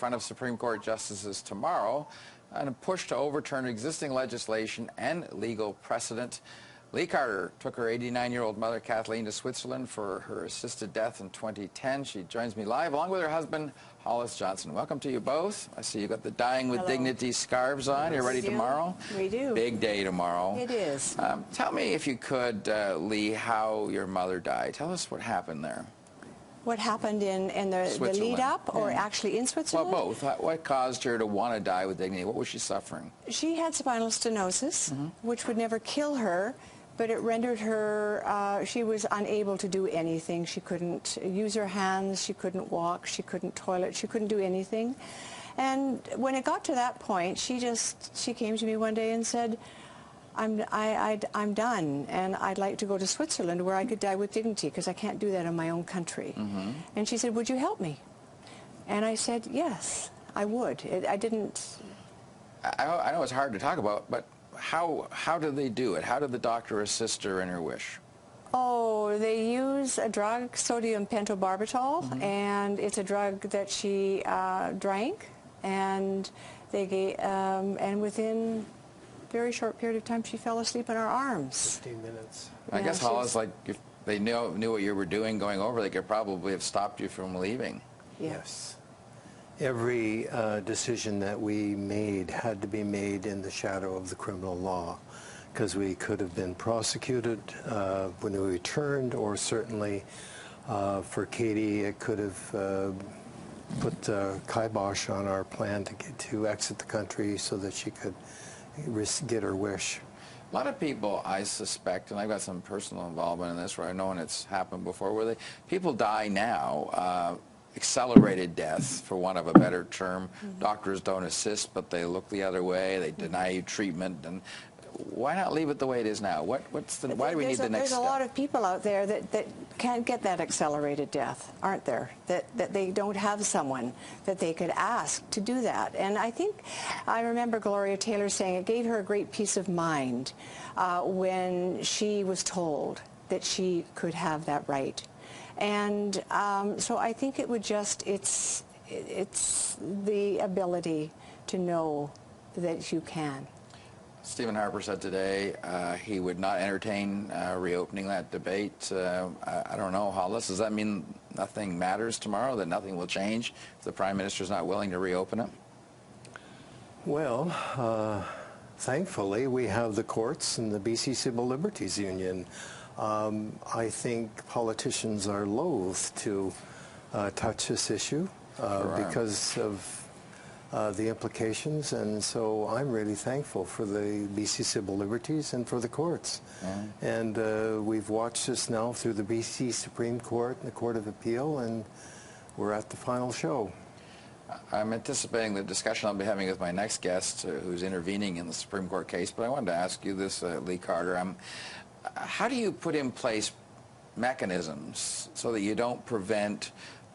front of Supreme Court justices tomorrow on a push to overturn existing legislation and legal precedent. Lee Carter took her 89-year-old mother, Kathleen, to Switzerland for her assisted death in 2010. She joins me live along with her husband, Hollis Johnson. Welcome to you both. I see you got the Dying with Dignity scarves on. You're ready tomorrow? We do. Big day tomorrow. It is. Tell me, if you could, Lee, how your mother died. Tell us what happened there. What happened in the lead up, or actually in Switzerland? Well, both. What caused her to want to die with dignity? What was she suffering? She had spinal stenosis, which would never kill her, but it rendered her, she was unable to do anything. She couldn't use her hands, she couldn't walk, she couldn't toilet, she couldn't do anything. And when it got to that point, she came to me one day and said, I'm done, and I'd like to go to Switzerland where I could die with dignity, because I can't do that in my own country. And she said, would you help me? And I said, yes, I would. I didn't... I know it's hard to talk about, but how do they do it? How did the doctor assist her in her wish? Oh, they use a drug, sodium pentobarbital, and it's a drug that she drank, and they gave, and within a very short period of time, she fell asleep in our arms. 15 minutes. I guess, Hollis, like, if they knew what you were doing going over, they could probably have stopped you from leaving. Yes. Every decision that we made had to be made in the shadow of the criminal law, because we could have been prosecuted when we returned, or certainly for Katie, it could have put kibosh on our plan to exit the country so that she could get her wish. A lot of people, I suspect, and I've got some personal involvement in this, where I know when it's happened before, where people die now, accelerated death, for want of a better term. Doctors don't assist, but they look the other way. They deny you treatment. And why not leave it the way it is now? Why do we need the next step? There's a lot of people out there that can't get that accelerated death, aren't there? That they don't have someone that they could ask to do that. And I remember Gloria Taylor saying it gave her a great peace of mind when she was told that she could have that right. And so I think it would just, it's the ability to know that you can. Stephen Harper said today he would not entertain reopening that debate. I don't know, Hollis, does that mean nothing matters tomorrow, that nothing will change if the Prime Minister's not willing to reopen it? Well, thankfully we have the courts and the BC Civil Liberties Union. I think politicians are loath to touch this issue because of the implications, and so I'm really thankful for the BC Civil Liberties and for the courts. And we've watched this now through the BC Supreme Court and the Court of Appeal, and we're at the final show. I'm anticipating the discussion I'll be having with my next guest who's intervening in the Supreme Court case, but I wanted to ask you this, Lee Carter. How do you put in place mechanisms so that you don't prevent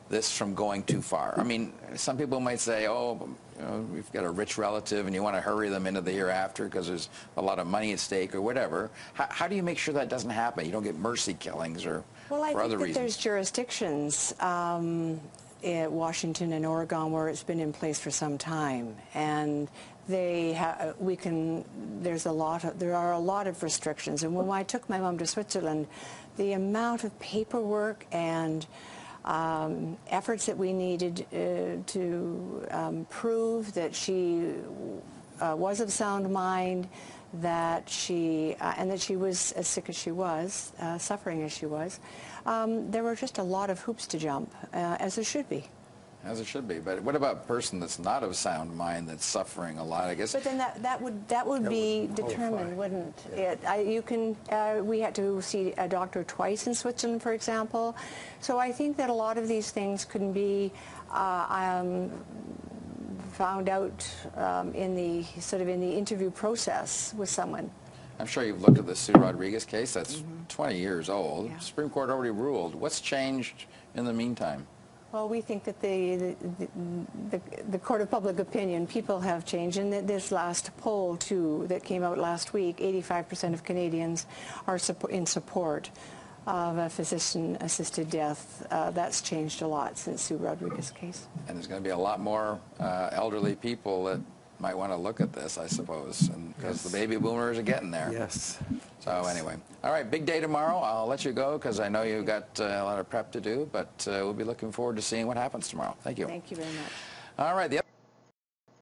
this from going too far? I mean, some people might say, oh, you know, we've got a rich relative and you want to hurry them into the hereafter because there's a lot of money at stake or whatever. How do you make sure that doesn't happen? You don't get mercy killings or for other reasons? Well, I think that there's jurisdictions in Washington and Oregon where it's been in place for some time, and there are a lot of restrictions. And when I took my mom to Switzerland, the amount of paperwork and efforts that we needed to prove that she was of sound mind, that she was as sick as she was, suffering as she was, there were just a lot of hoops to jump, as there should be. As it should be. But what about a person that's not of sound mind, that's suffering a lot, I guess? But then that would be determined, wouldn't it? We had to see a doctor twice in Switzerland, for example. So I think that a lot of these things can be found out in the interview process with someone. I'm sure you've looked at the Sue Rodriguez case. That's 20 years old. Yeah. Supreme Court already ruled. What's changed in the meantime? Well, we think that the court of public opinion, people have changed, and that this last poll, too, that came out last week, 85% of Canadians are in support of a physician-assisted death. That's changed a lot since Sue Rodriguez's case. And there's going to be a lot more elderly people that might want to look at this, I suppose, because the baby boomers are getting there. Yes. So anyway, all right, big day tomorrow. I'll let you go because I know you've got a lot of prep to do, but we'll be looking forward to seeing what happens tomorrow. Thank you. Thank you very much. All right.